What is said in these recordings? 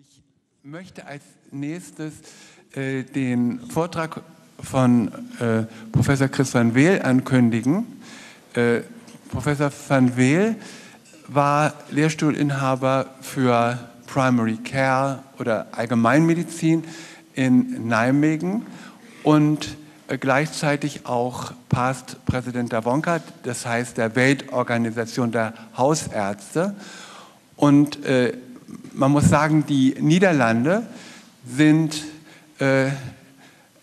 Ich möchte als nächstes den Vortrag von Professor Chris van Weel ankündigen. Professor van Weel war Lehrstuhlinhaber für Primary Care oder Allgemeinmedizin in Nijmegen und gleichzeitig auch Past Präsident der WONCA, das heißt der Weltorganisation der Hausärzte. Und man muss sagen, die Niederlande sind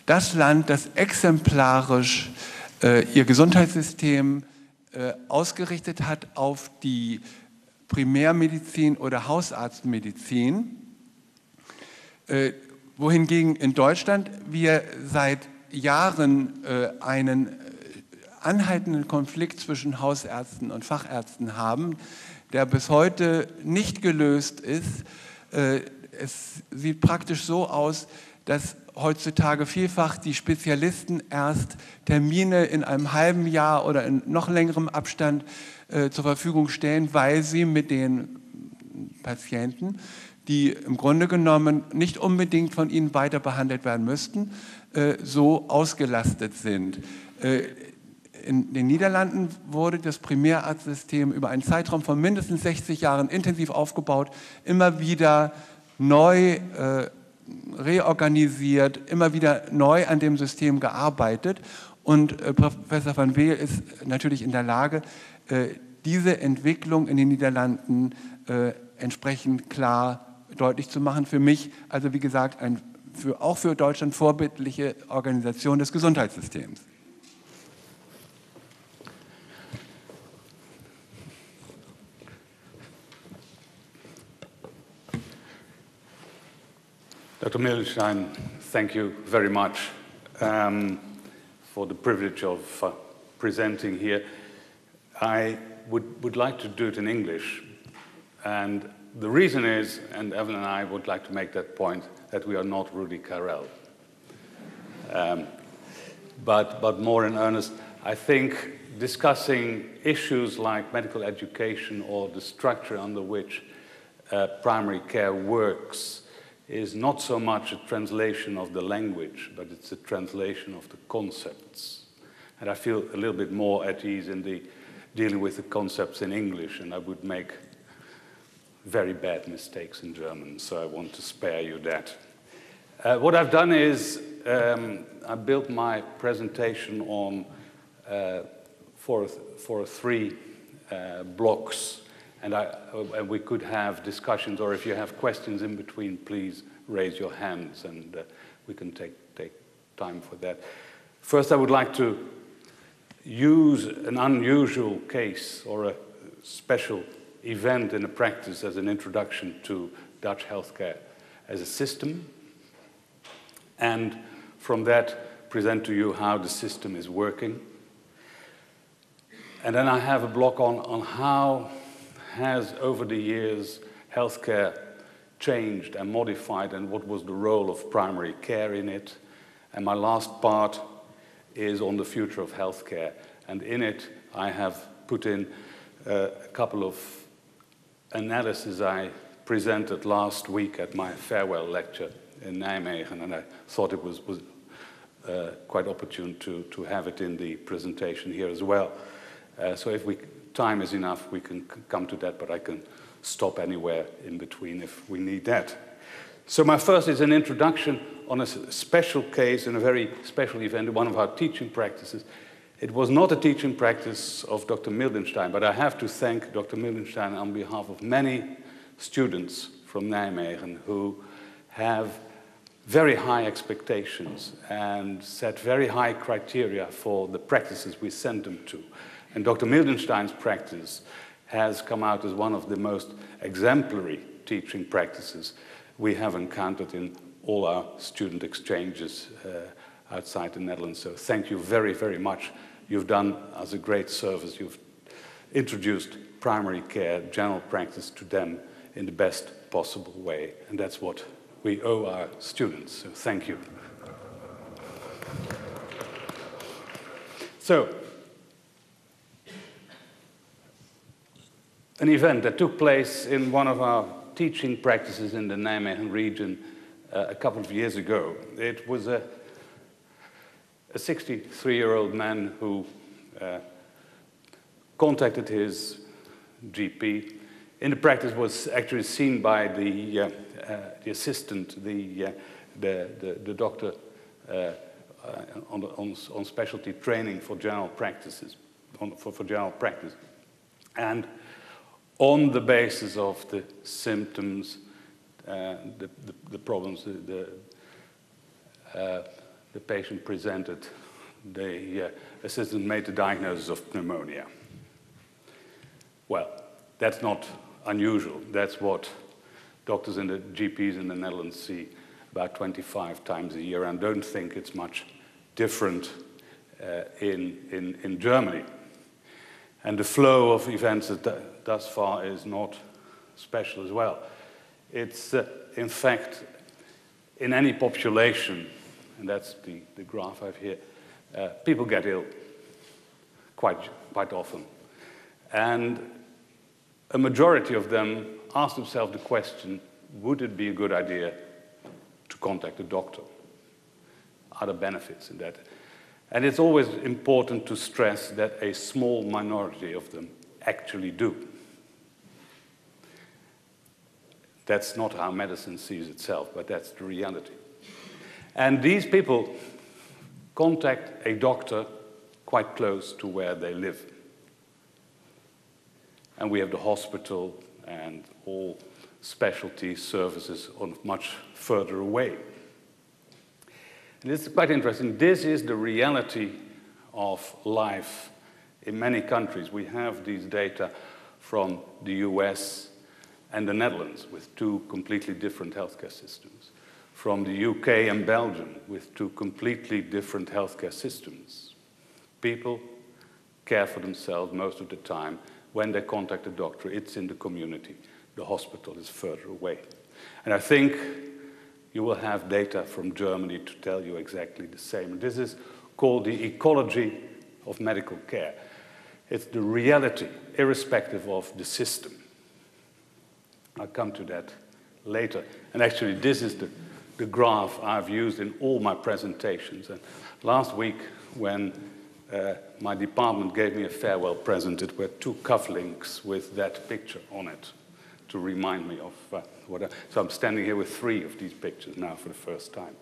das Land, das exemplarisch ihr Gesundheitssystem ausgerichtet hat auf die Primärmedizin oder Hausarztmedizin, wohingegen in Deutschland wir seit Jahren einen anhaltenden Konflikt zwischen Hausärzten und Fachärzten haben, der bis heute nicht gelöst ist. Es sieht praktisch so aus, dass heutzutage vielfach die Spezialisten erst Termine in einem halben Jahr oder in noch längerem Abstand zur Verfügung stellen, weil sie mit den Patienten, die im Grunde genommen nicht unbedingt von ihnen weiter behandelt werden müssten, so ausgelastet sind. In den Niederlanden wurde das Primärarztsystem über einen Zeitraum von mindestens 60 Jahren intensiv aufgebaut, immer wieder neu reorganisiert, immer wieder neu an dem System gearbeitet. Und Professor van Weel ist natürlich in der Lage, diese Entwicklung in den Niederlanden entsprechend klar deutlich zu machen. Für mich, also wie gesagt, auch für Deutschland vorbildliche Organisation des Gesundheitssystems. Dr. Mildenstein, thank you very much for the privilege of presenting here. I would like to do it in English, and the reason is, and Evelyn and I would like to make that point, that we are not Rudy Karel. But more in earnest, I think discussing issues like medical education or the structure under which primary care works is not so much a translation of the language, but it's a translation of the concepts. And I feel a little bit more at ease in dealing with the concepts in English, and I would make very bad mistakes in German, so I want to spare you that. What I've done is I built my presentation on for three blocks. And we could have discussions, or if you have questions in between, please raise your hands, and we can take time for that. First, I would like to use an unusual case or a special event in a practice as an introduction to Dutch healthcare as a system, and from that, present to you how the system is working. And then I have a block on how has, over the years, healthcare changed and modified, and what was the role of primary care in it. And my last part is on the future of healthcare. And in it, I have put in a couple of analyses I presented last week at my farewell lecture in Nijmegen, and I thought it was quite opportune to have it in the presentation here as well. So if time is enough, we can come to that, but I can stop anywhere in between if we need that. So my first is an introduction on a special case and a very special event, one of our teaching practices. It was not a teaching practice of Dr. Mildenstein, but I have to thank Dr. Mildenstein on behalf of many students from Nijmegen who have very high expectations and set very high criteria for the practices we send them to. And Dr. Mildenstein's practice has come out as one of the most exemplary teaching practices we have encountered in all our student exchanges outside the Netherlands. So thank you very, very much. You've done us a great service. You've introduced primary care, general practice to them in the best possible way. And that's what we owe our students. So thank you. So, an event that took place in one of our teaching practices in the Nijmegen region a couple of years ago. It was a 63-year-old man who contacted his GP. In the practice was actually seen by the assistant, the doctor on specialty training for general practices, for general practice. And on the basis of the symptoms, the problems the patient presented, the assistant made the diagnosis of pneumonia. Well, that's not unusual. That's what doctors and the GPs in the Netherlands see about 25 times a year, and don't think it's much different in Germany. And the flow of events thus far is not special as well. It's, in fact, in any population, and that's the graph I have here, people get ill quite often. And a majority of them ask themselves the question, would it be a good idea to contact a doctor? Are there benefits in that? And it's always important to stress that a small minority of them actually do. That's not how medicine sees itself, but that's the reality. And these people contact a doctor quite close to where they live. And we have the hospital and all specialty services on much further away. And this is quite interesting. This is the reality of life in many countries. We have these data from the US and the Netherlands with two completely different healthcare systems. From the UK and Belgium with two completely different healthcare systems. People care for themselves most of the time. When they contact a doctor, it's in the community. The hospital is further away. And I think you will have data from Germany to tell you exactly the same. This is called the ecology of medical care. It's the reality, irrespective of the system. I'll come to that later. And actually, this is the graph I've used in all my presentations. And last week, when my department gave me a farewell present, it were two cufflinks with that picture on it to remind me of so I'm standing here with 3 of these pictures now for the first time.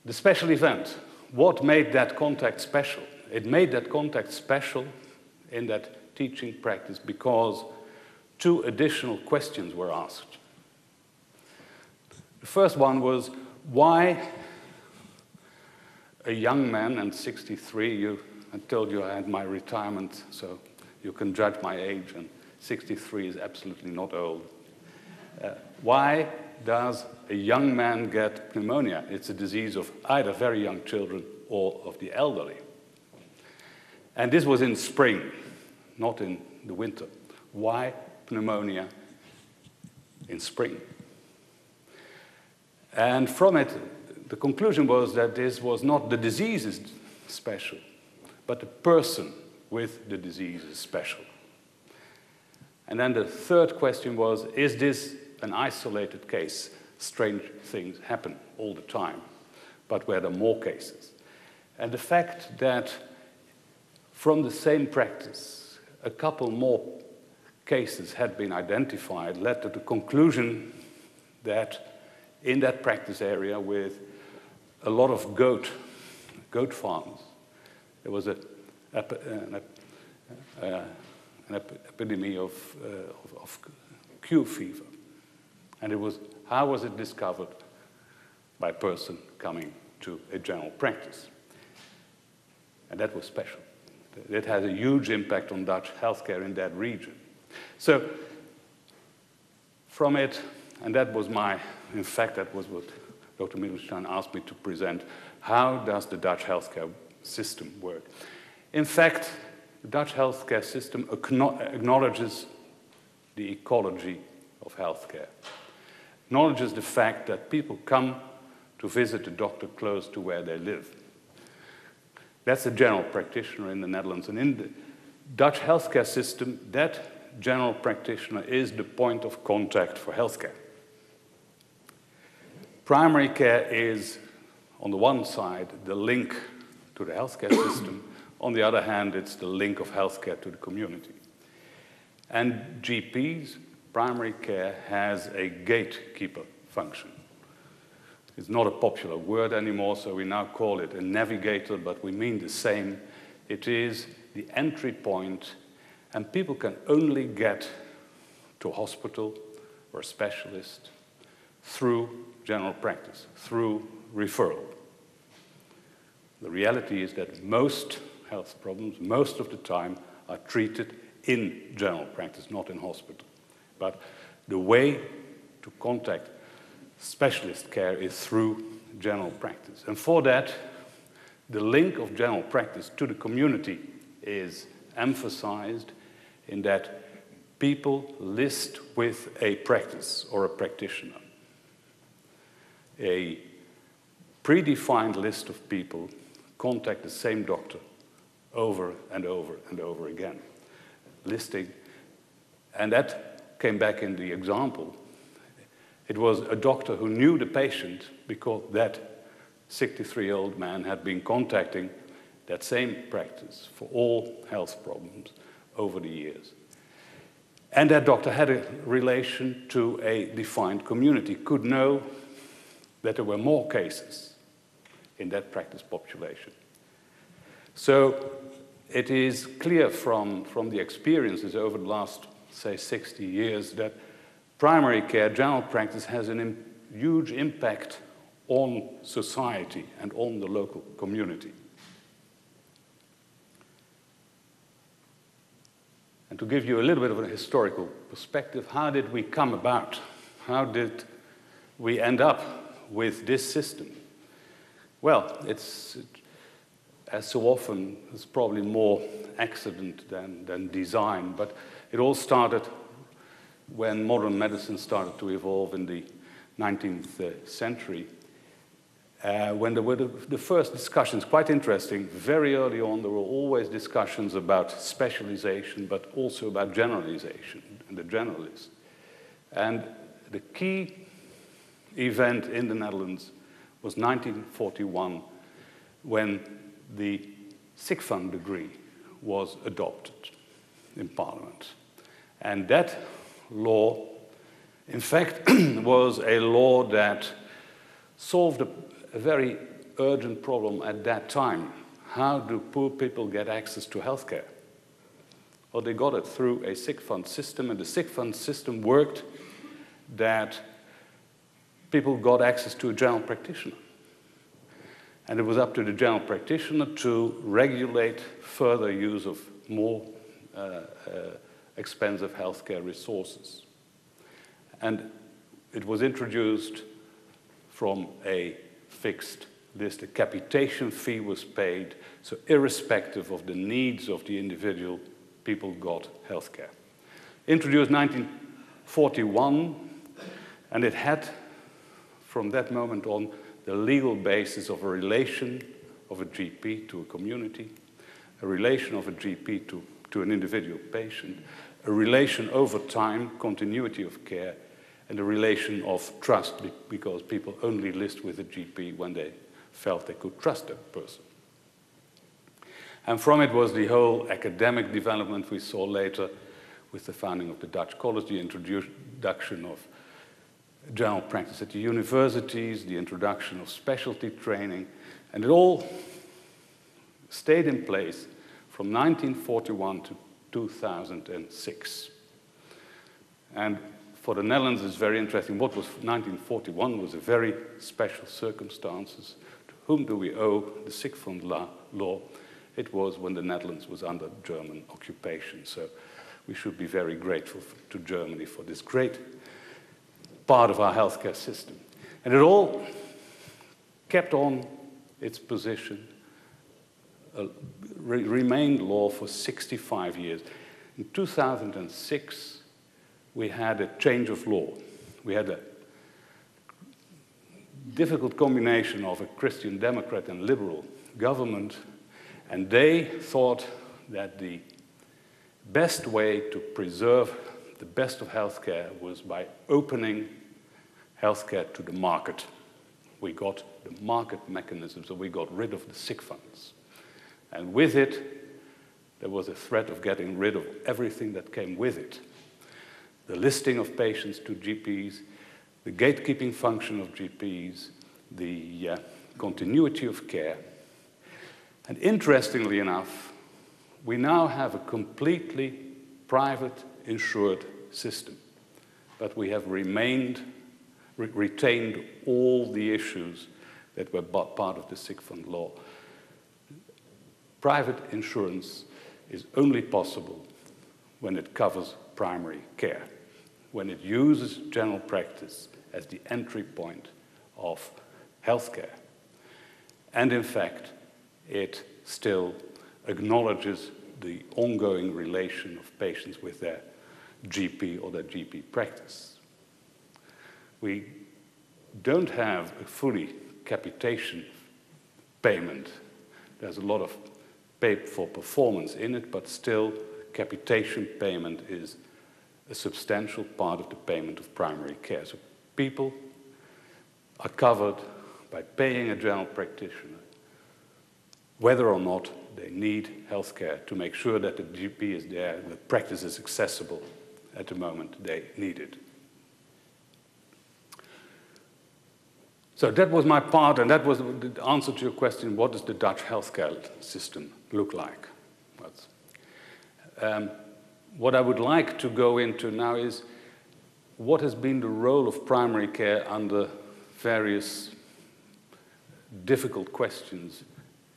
The special event, what made that contact special? It made that contact special in that teaching practice because 2 additional questions were asked. The first one was, why a young man, and 63, I told you I had my retirement, so you can judge my age, and 63 is absolutely not old. Why does a young man get pneumonia? It's a disease of either very young children or of the elderly. And this was in spring, not in the winter. Why pneumonia in spring? And from it, the conclusion was that this was not the disease is special, but the person with the disease is special. And then the third question was, is this an isolated case? Strange things happen all the time, but were there more cases? And the fact that from the same practice, a couple more cases had been identified led to the conclusion that in that practice area with a lot of goat farms, there was an epidemic of Q fever. And how was it discovered? By a person coming to a general practice. And that was special. It had a huge impact on Dutch healthcare in that region. So from it, and that was in fact, that was what Dr. Mittelstein asked me to present. How does the Dutch healthcare system work? In fact, the Dutch healthcare system acknowledges the ecology of healthcare. Acknowledges the fact that people come to visit a doctor close to where they live. That's a general practitioner in the Netherlands. And Dutch healthcare system, that general practitioner is the point of contact for healthcare. Primary care is, on the one side, the link to the healthcare system. On the other hand, it's the link of healthcare to the community. And GPs, primary care, has a gatekeeper function. It's not a popular word anymore, so we now call it a navigator, but we mean the same. It is the entry point, and people can only get to a hospital or a specialist through general practice, through referral. The reality is that most health problems, most of the time, are treated in general practice, not in hospital. But the way to contact specialist care is through general practice. And for that, the link of general practice to the community is emphasized in that people list with a practice or a practitioner. A predefined list of people contact the same doctor over and over and over again, listing. And that came back in the example. It was a doctor who knew the patient because that 63-year-old man had been contacting that same practice for all health problems over the years. And that doctor had a relation to a defined community, could know that there were more cases in that practice population. So it is clear from the experiences over the last, say, 60 years that primary care, general practice, has a huge impact on society and on the local community. And to give you a little bit of a historical perspective, how did we come about? How did we end up with this system? Well, it's, as so often, it's probably more accident than design, but it all started when modern medicine started to evolve in the 19th century, when there were the first discussions, quite interesting. Very early on, there were always discussions about specialization, but also about generalization and the generalist. And the key event in the Netherlands was 1941, when the sick fund decree was adopted in Parliament. And that law, in fact, was a law that solved a very urgent problem at that time. How do poor people get access to healthcare? Well, they got it through a sick fund system, and the sick fund system worked that people got access to a general practitioner. And it was up to the general practitioner to regulate further use of more expensive healthcare resources. And it was introduced from a fixed list. A capitation fee was paid, so irrespective of the needs of the individual, people got healthcare. Introduced 1941, and it had, from that moment on, the legal basis of a relation of a GP to a community, a relation of a GP to an individual patient, a relation over time, continuity of care, and a relation of trust, because people only list with a GP when they felt they could trust that person. And from it was the whole academic development we saw later with the founding of the Dutch College, the introduction of general practice at the universities, the introduction of specialty training, and it all stayed in place from 1941 to 2006. And for the Netherlands, it's very interesting. What was 1941 was a very special circumstances. To whom do we owe the sick fund law? It was when the Netherlands was under German occupation. So we should be very grateful to Germany for this great part of our healthcare system. And it all kept on its position, remained law for 65 years. In 2006, we had a change of law. We had a difficult combination of a Christian Democrat and liberal government, and they thought that the best way to preserve the best of healthcare was by opening healthcare to the market. We got the market mechanism, so we got rid of the sick funds. And with it, there was a threat of getting rid of everything that came with it. The listing of patients to GPs, the gatekeeping function of GPs, the continuity of care. And interestingly enough, we now have a completely private insured system, but we have retained all the issues that were part of the sick fund law. Private insurance is only possible when it covers primary care, when it uses general practice as the entry point of healthcare. And in fact, it still acknowledges the ongoing relation of patients with their GP or their GP practice. We don't have a fully capitation payment. There's a lot of pay for performance in it, but still capitation payment is a substantial part of the payment of primary care. So people are covered by paying a general practitioner, whether or not they need healthcare, to make sure that the GP is there and the practice is accessible at the moment they need it. So that was my part, and that was the answer to your question, what does the Dutch healthcare system look like? What I would like to go into now is what has been the role of primary care under various difficult questions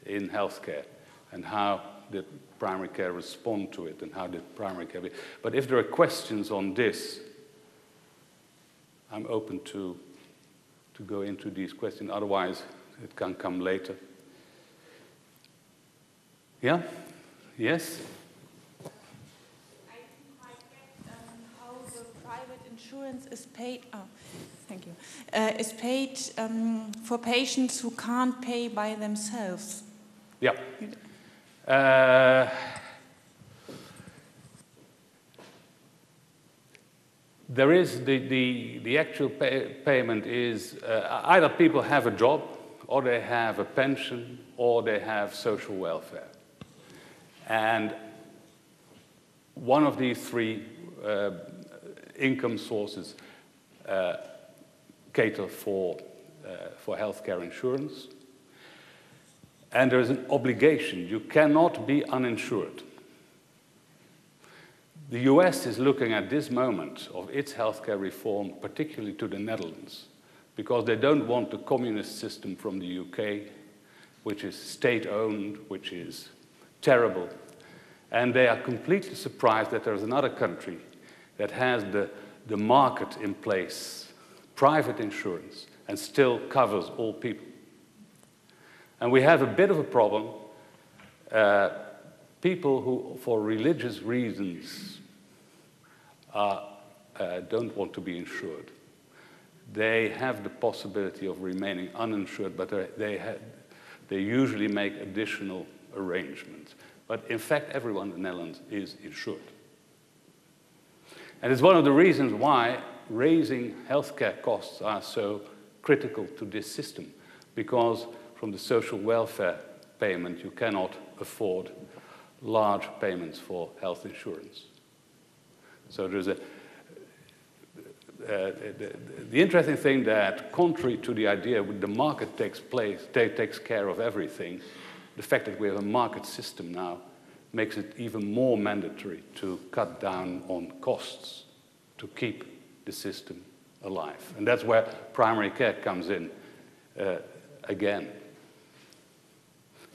in healthcare, and how did primary care respond to it, and how did primary care be. But if there are questions on this, I'm open to go into these questions. Otherwise, it can come later. Yeah? Yes? I didn't quite get how the private insurance is paid. Oh, thank you. Is paid for patients who can't pay by themselves. Yeah. There is the actual payment is either people have a job, or they have a pension, or they have social welfare. And one of these three income sources cater for healthcare insurance. And there is an obligation. You cannot be uninsured. The US is looking at this moment of its healthcare reform, particularly to the Netherlands, because they don't want the communist system from the UK, which is state-owned, which is terrible. And they are completely surprised that there's another country that has the market in place, private insurance, and still covers all people. And we have a bit of a problem. People who, for religious reasons, don't want to be insured, they have the possibility of remaining uninsured, but they usually make additional arrangements. But in fact, everyone in the Netherlands is insured. And it's one of the reasons why raising healthcare costs are so critical to this system, because from the social welfare payment, you cannot afford large payments for health insurance. So there's the interesting thing that, contrary to the idea that the market takes care of everything, the fact that we have a market system now makes it even more mandatory to cut down on costs to keep the system alive. And that's where primary care comes in again.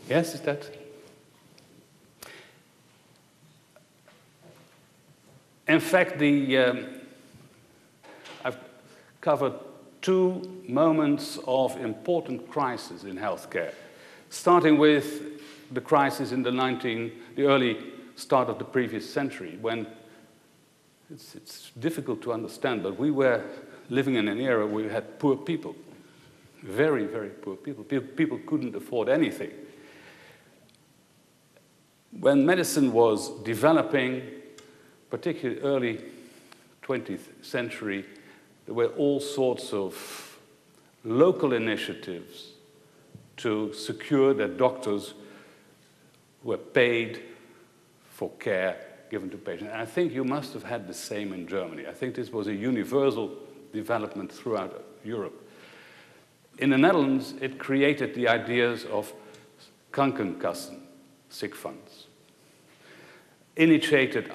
Yes, is that? In fact, I've covered two moments of important crisis in healthcare, starting with the crisis in the early start of the previous century, when it's difficult to understand, but we were living in an era where we had poor people, very, very poor people. People couldn't afford anything. When medicine was developing, particularly early 20th century, there were all sorts of local initiatives to secure that doctors were paid for care given to patients. And I think you must have had the same in Germany. I think this was a universal development throughout Europe. In the Netherlands, it created the ideas of Krankenkassen, sick funds. Initiated,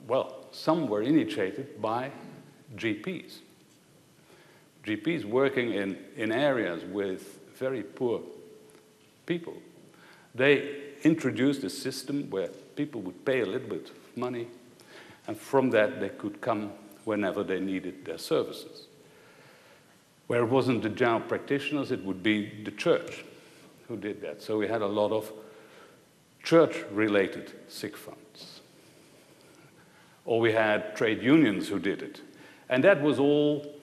well, some were initiated by GPs. GPs working in areas with very poor people. They introduced a system where people would pay a little bit of money, and from that they could come whenever they needed their services. Where it wasn't the general practitioners, it would be the church who did that. So we had a lot of church-related sick funds. Or we had trade unions who did it. And that was all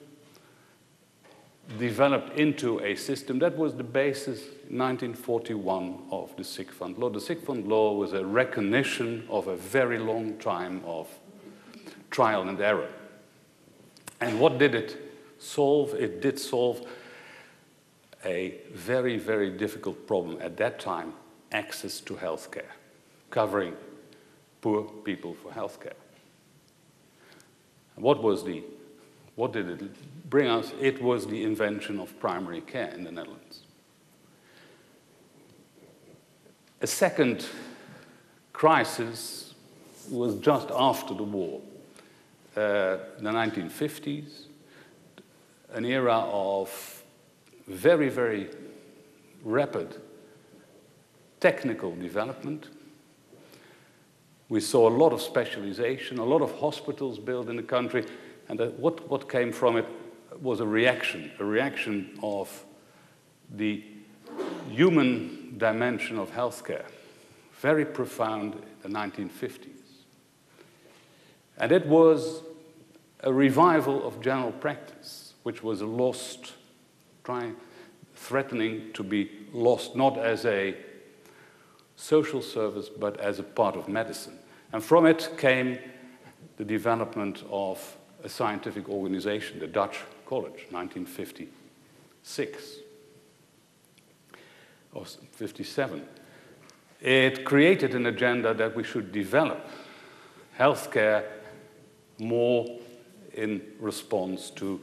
developed into a system. That was the basis in 1941 of the sick fund law. The sick fund law was a recognition of a very long time of trial and error. And what did it solve? It did solve a very, very difficult problem at that time, access to healthcare, covering poor people for healthcare. What did it bring us? It was the invention of primary care in the Netherlands. A second crisis was just after the war, the 1950s, an era of very, very rapid technical development. We saw a lot of specialization, a lot of hospitals built in the country, and what came from it was a reaction of the human dimension of healthcare, very profound in the 1950s. And it was a revival of general practice, which was lost, threatening to be lost, not as a social service, but as a part of medicine. And from it came the development of a scientific organization, the Dutch College, 1956 or 57. It created an agenda that we should develop healthcare more in response to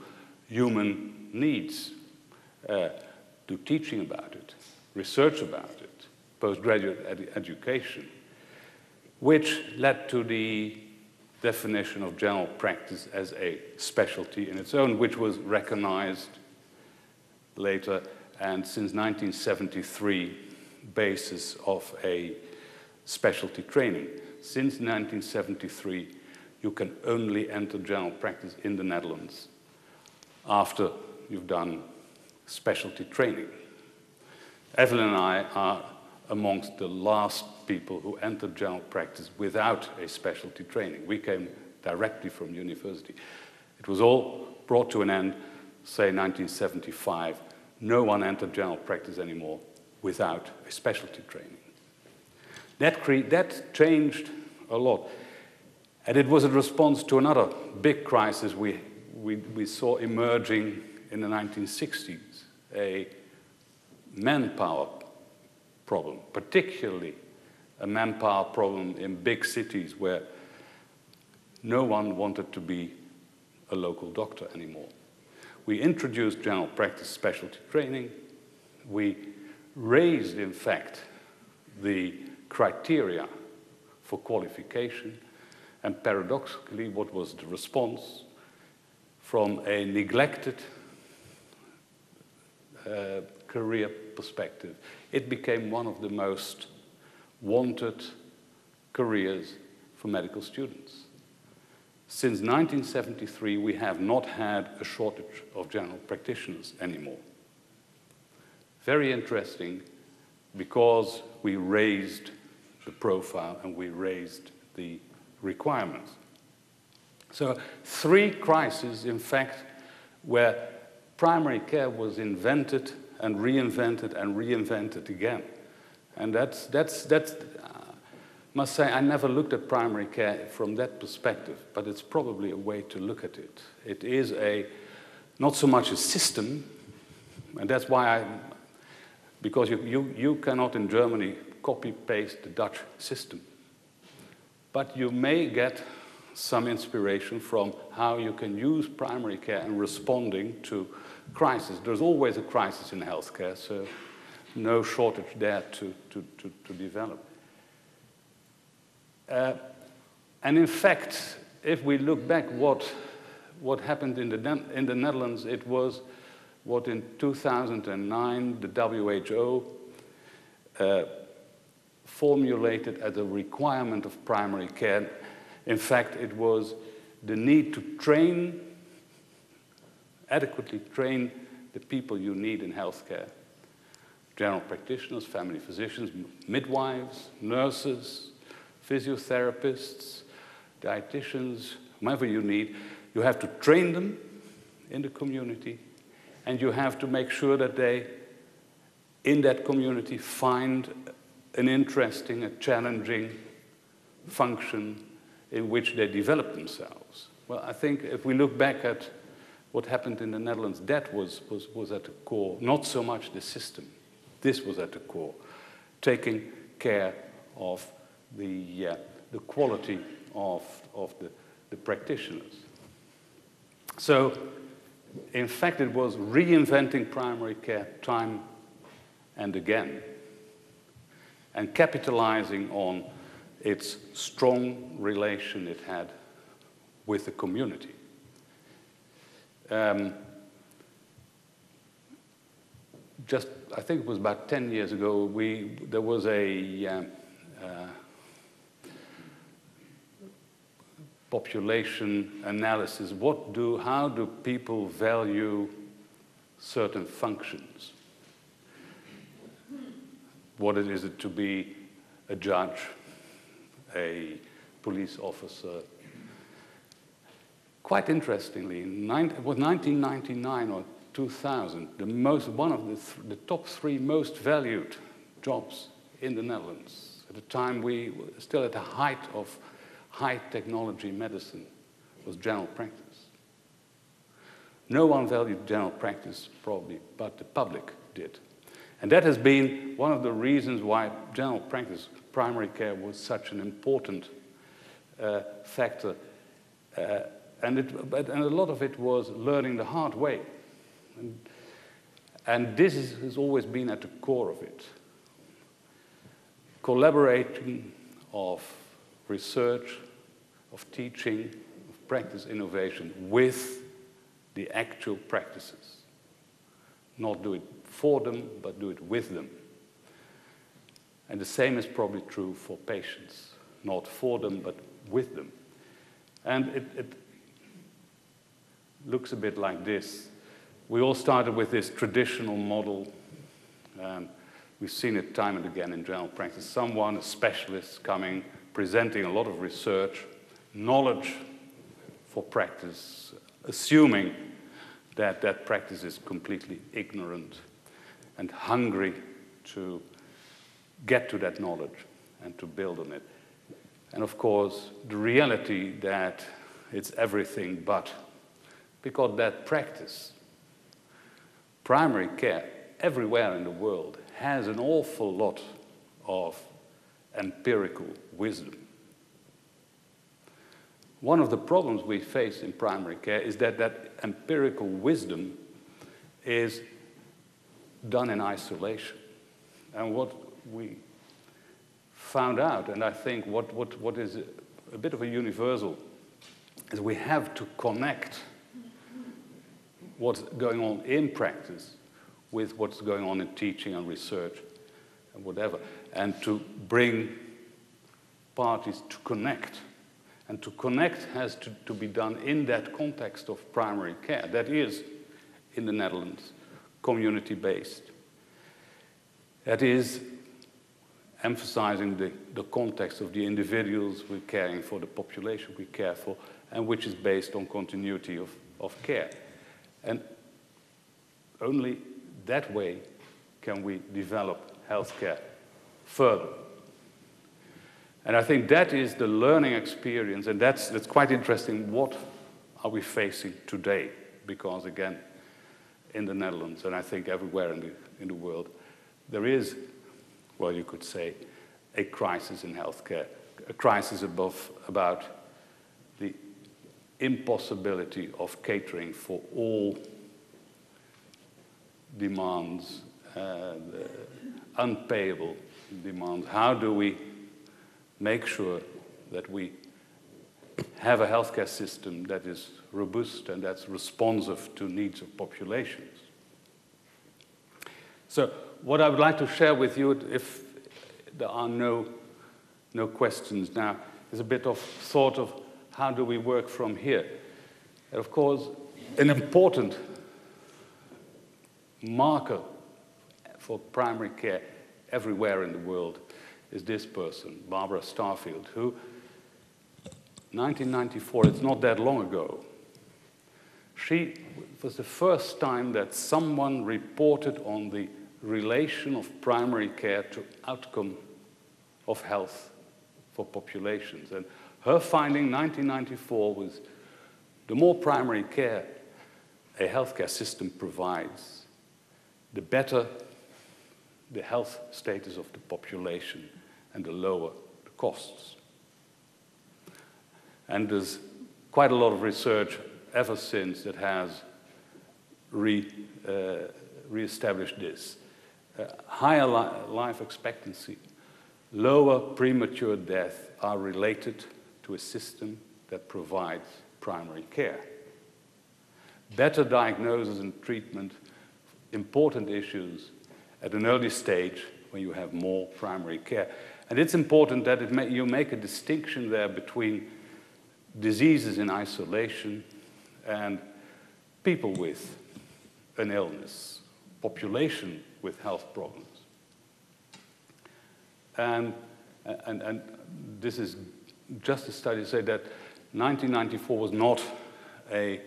human needs, to teaching about it, research about it, postgraduate education, which led to the definition of general practice as a specialty in its own, which was recognized later, and since 1973, basis of a specialty training. Since 1973, you can only enter general practice in the Netherlands after you've done specialty training. Evelyn and I are amongst the last people who entered general practice without a specialty training. We came directly from university. It was all brought to an end, say 1975. No one entered general practice anymore without a specialty training. That changed a lot. And it was a response to another big crisis we saw emerging in the 1960s, a manpower problem, particularly a manpower problem in big cities where no one wanted to be a local doctor anymore. We introduced general practice specialty training. We raised, in fact, the criteria for qualification. And paradoxically, what was the response? From a neglected career perspective, it became one of the most wanted careers for medical students. Since 1973, we have not had a shortage of general practitioners anymore. Very interesting, because we raised the profile and we raised the requirements. So 3 crises, in fact, where primary care was invented and reinvented again. And that's must say I never looked at primary care from that perspective, but it's probably a way to look at it. It is not so much a system, and that's why because you cannot in Germany copy-paste the Dutch system. But you may get some inspiration from how you can use primary care in responding to crisis. There's always a crisis in healthcare, so no shortage there to develop. And in fact, if we look back what happened in the Netherlands, it was what in 2009 the WHO formulated as a requirement of primary care. In fact, it was the need to adequately train the people you need in healthcare. General practitioners, family physicians, midwives, nurses, physiotherapists, dietitians, whomever you need. You have to train them in the community, and you have to make sure that they, in that community, find an interesting, a challenging function in which they develop themselves. Well, I think if we look back at what happened in the Netherlands, that was at the core, not so much the system. This was at the core, taking care of the quality of the practitioners. So, in fact, it was reinventing primary care time and again, and capitalizing on its strong relation it had with the community. I think it was about 10 years ago, there was a population analysis. How do people value certain functions? What is it to be a judge, a police officer? Quite interestingly, it was 1999 or 2000, one of the top 3 most valued jobs in the Netherlands. At the time, we were still at the height of high technology medicine, was general practice. No one valued general practice, probably, but the public did. And that has been one of the reasons why general practice, primary care, was such an important factor. And a lot of it was learning the hard way. And this has always been at the core of it. Collaborating of research, of teaching, of practice innovation with the actual practices. Not do it for them, but do it with them. And the same is probably true for patients. Not for them, but with them. And it looks a bit like this. We all started with this traditional model. We've seen it time and again in general practice. Someone, a specialist, coming, presenting a lot of research, knowledge for practice, assuming that that practice is completely ignorant and hungry to get to that knowledge and to build on it. And of course, the reality that it's everything but, because that practice, primary care, everywhere in the world, has an awful lot of empirical wisdom. One of the problems we face in primary care is that that empirical wisdom is done in isolation. And what we found out, and I think what is a bit of a universal, is we have to connect what's going on in practice with what's going on in teaching and research and whatever, and to bring parties to connect. And to connect has to be done in that context of primary care. That is, in the Netherlands, community-based. That is emphasizing the context of the individuals we're caring for, the population we care for, and which is based on continuity of care. And only that way can we develop healthcare further. And I think that is the learning experience, and that's quite interesting. What are we facing today? Because again, in the Netherlands, and I think everywhere in the world, there is, well, you could say, a crisis in healthcare, a crisis about the impossibility of catering for all demands, unpayable demands. How do we make sure that we have a healthcare system that is robust and that's responsive to needs of populations? So what I would like to share with you, if there are no questions now, is a bit of thought of how do we work from here. And of course, an important marker for primary care everywhere in the world is this person, Barbara Starfield, who, 1994, it's not that long ago, it was the first time that someone reported on the relation of primary care to outcome of health for populations. And her finding, 1994, was the more primary care a healthcare system provides, the better the health status of the population and the lower the costs. And there's quite a lot of research ever since that has reestablished this. Higher life expectancy, lower premature death are related to a system that provides primary care. Better diagnosis and treatment, important issues at an early stage when you have more primary care. And it's important that you make a distinction there between diseases in isolation and people with an illness, population with health problems. And this is just a study to say that 1994 was not an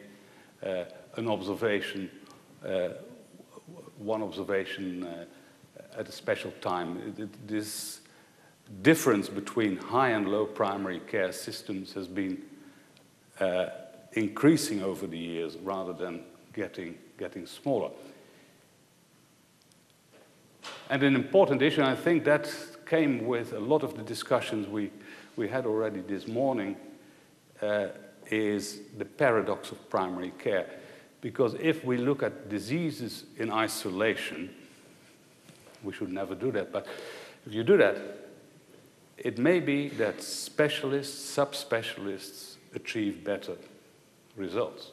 observation, one observation at a special time. This difference between high and low primary care systems has been increasing over the years rather than getting smaller. And an important issue, and I think that came with a lot of the discussions we had already this morning, is the paradox of primary care. Because if we look at diseases in isolation, we should never do that, but if you do that, it may be that specialists, subspecialists achieve better results.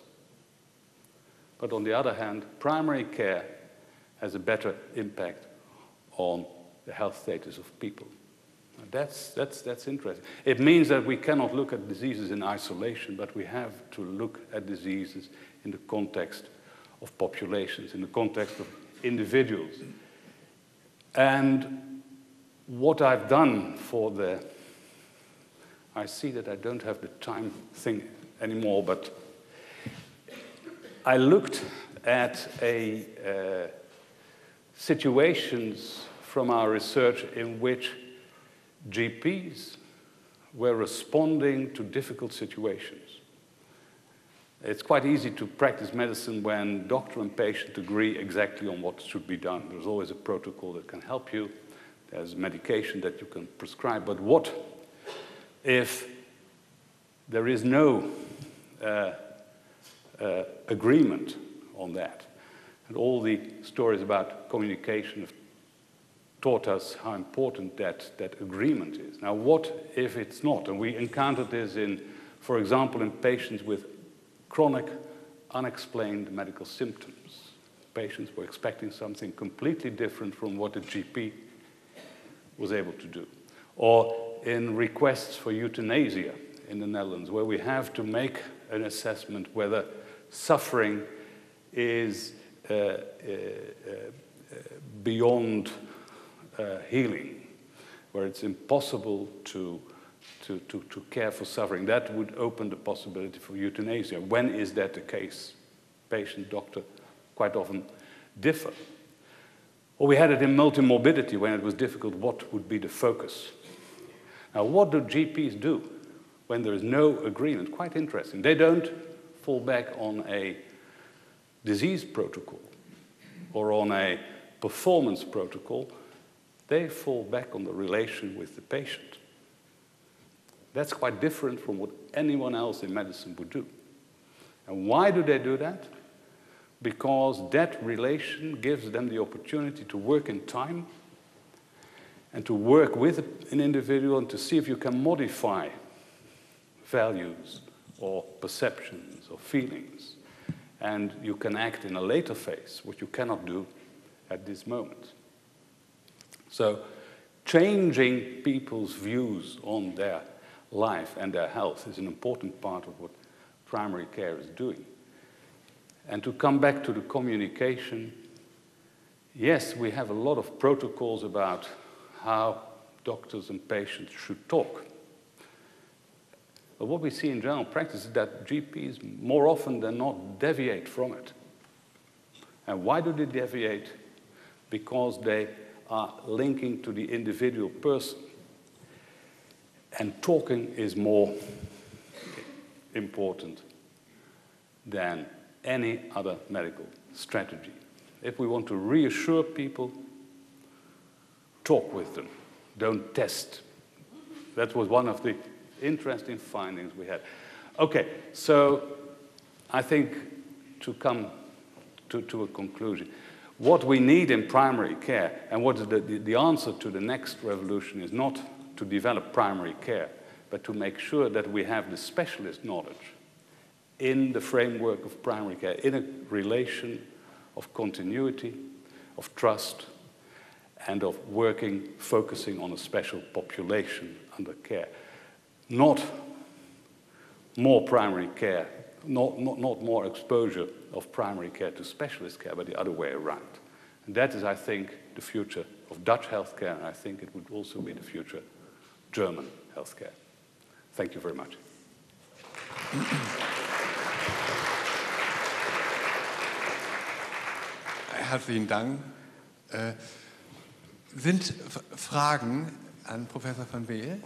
But on the other hand, primary care has a better impact on the health status of people. And that's interesting. It means that we cannot look at diseases in isolation, but we have to look at diseases in the context of populations, in the context of individuals. And what I've done I see that I don't have the time thing anymore, but I looked at situations from our research in which GPs were responding to difficult situations. It's quite easy to practice medicine when doctor and patient agree exactly on what should be done. There's always a protocol that can help you. There's medication that you can prescribe. But what if there is no agreement on that? And all the stories about communication have taught us how important that agreement is. Now, what if it's not? And we encountered this for example, in patients with chronic, unexplained medical symptoms. Patients were expecting something completely different from what the GP was able to do. Or in requests for euthanasia in the Netherlands, where we have to make an assessment whether suffering is beyond healing, where it's impossible to care for suffering. That would open the possibility for euthanasia. When is that the case? Patient, doctor quite often differ. Or we had it in multimorbidity, when it was difficult what would be the focus. Now, what do GPs do when there is no agreement? Quite interesting. They don't fall back on a disease protocol or on a performance protocol. They fall back on the relation with the patient. That's quite different from what anyone else in medicine would do. And why do they do that? Because that relation gives them the opportunity to work in time and to work with an individual and to see if you can modify values or perceptions or feelings. And you can act in a later phase, which you cannot do at this moment. So changing people's views on their life and their health is an important part of what primary care is doing. And to come back to the communication, yes, we have a lot of protocols about how doctors and patients should talk. But what we see in general practice is that GPs more often than not deviate from it. And why do they deviate? Because they are linking to the individual person. And talking is more important than any other medical strategy. If we want to reassure people, talk with them, don't test. That was one of the interesting findings we had. Okay, so I think to come to a conclusion, what we need in primary care, and what is the answer to the next revolution is not to develop primary care, but to make sure that we have the specialist knowledge in the framework of primary care, in a relation of continuity, of trust, and of working, focusing on a special population under care. Not more primary care, not more exposure of primary care to specialist care, but the other way around. And that is, I think, the future of Dutch healthcare, and I think it would also be the future of German healthcare. Thank you very much. Herzlichen Dank. Sind Fragen an Professor van Weel?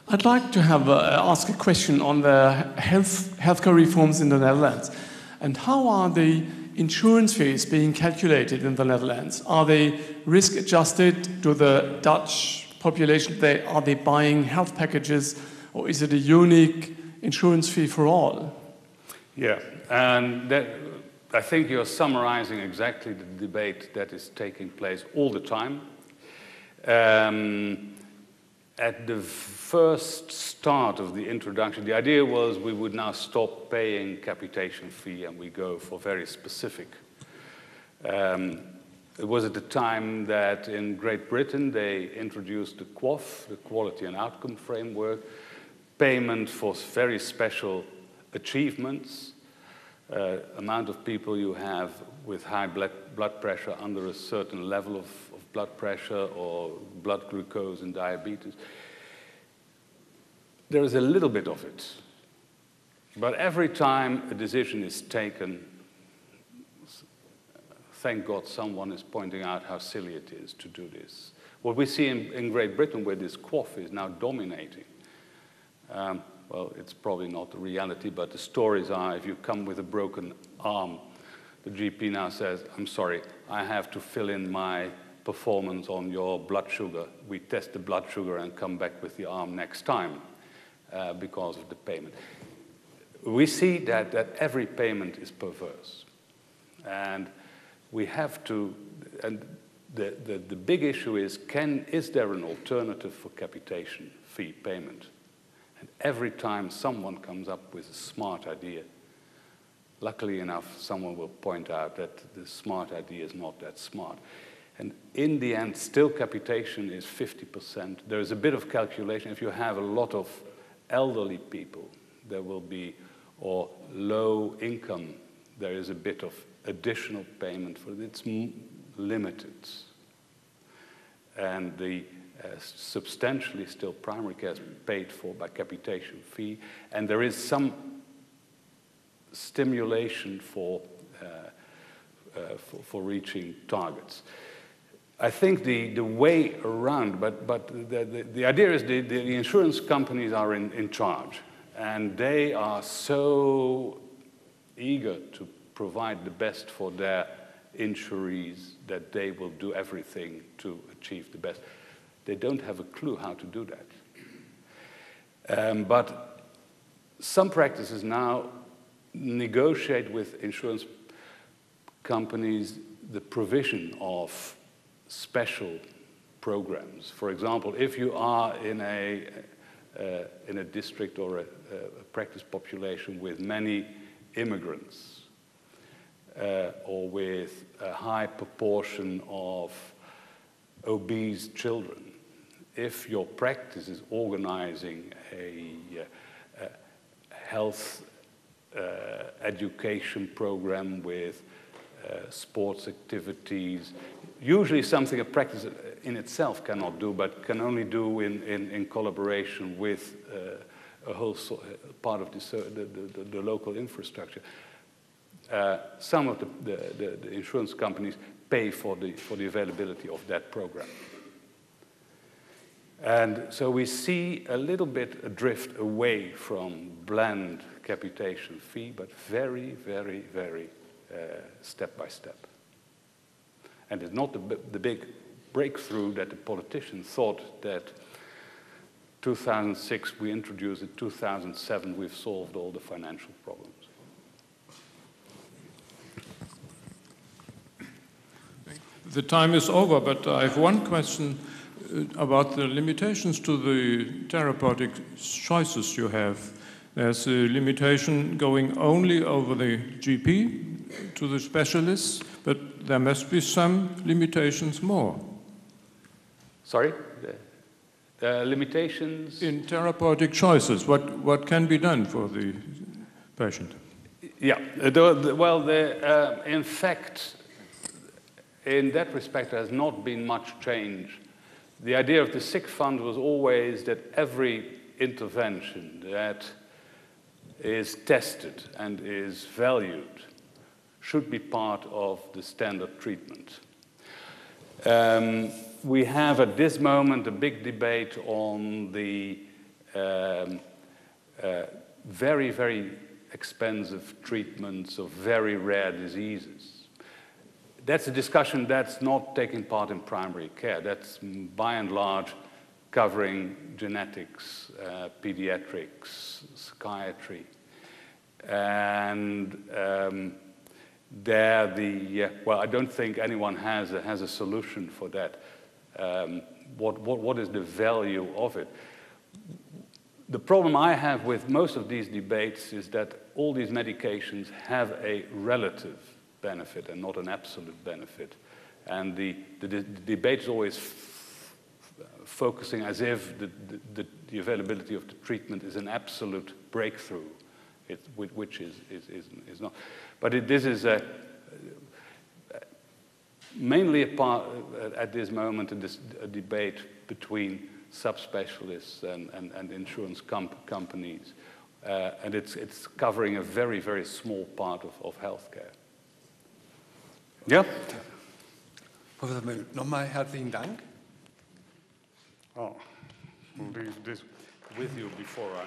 I'd like to ask a question on the healthcare reforms in the Netherlands. And how are the insurance fees being calculated in the Netherlands? Are they risk adjusted to the Dutch population? Are they buying health packages, or is it a unique insurance fee for all? Yeah, and I think you're summarizing exactly the debate that is taking place all the time. At the first start of the introduction, the idea was we would now stop paying capitation fee and we go for very specific. It was at the time that in Great Britain they introduced the QOF, the Quality and Outcome Framework, payment for very special achievements, amount of people you have with high blood pressure under a certain level of blood pressure or blood glucose and diabetes. There is a little bit of it. But every time a decision is taken, thank God someone is pointing out how silly it is to do this. What we see in Great Britain, where this QOF is now dominating, well, it's probably not the reality, but the stories are if you come with a broken arm, the GP now says, I'm sorry, I have to fill in my performance on your blood sugar. We test the blood sugar and come back with the arm next time because of the payment. We see that every payment is perverse. And we have to, and the big issue is there an alternative for capitation fee payment? And every time someone comes up with a smart idea, luckily enough, someone will point out that the smart idea is not that smart. And in the end, still capitation is 50%. There is a bit of calculation. If you have a lot of elderly people, there will be, or low income, there is a bit of additional payment for it. It's limited. And the substantially still primary care is paid for by capitation fee. And there is some stimulation for for reaching targets. I think the way around, but the idea is the insurance companies are in charge, and they are so eager to provide the best for their insurees that they will do everything to achieve the best. They don't have a clue how to do that. But some practices now negotiate with insurance companies the provision of special programs. For example, if you are in a district or a practice population with many immigrants, or with a high proportion of obese children, if your practice is organizing a health education program with sports activities, usually something a practice in itself cannot do, but can only do in collaboration with a whole part of the local infrastructure. Some of the insurance companies pay for the availability of that program. And so we see a little bit a drift away from bland capitation fee, but very, very, very step by step. And it's not the big breakthrough that the politicians thought that 2006 we introduced it, 2007 we've solved all the financial problems. The time is over, but I have one question about the limitations to the therapeutic choices you have. There's a limitation going only over the GP to the specialists, but there must be some limitations more. Sorry? The limitations? In therapeutic choices, what can be done for the patient? Yeah, in fact, in that respect, there has not been much change. The idea of the sick fund was always that every intervention that is tested and is valued should be part of the standard treatment. We have at this moment a big debate on the very, very expensive treatments of very rare diseases. That's a discussion that's not taking part in primary care. That's by and large covering genetics, pediatrics, psychiatry. And well, I don't think anyone has a solution for that. What is the value of it? The problem I have with most of these debates is that all these medications have a relative benefit and not an absolute benefit. And the debate is always focusing as if the availability of the treatment is an absolute breakthrough, which is not. But this is mainly at this moment a debate between subspecialists and insurance companies. And it's covering a very, very small part of healthcare. Ja? Professor Müll, nochmal herzlichen Dank. Oh, I'll leave this with you before I...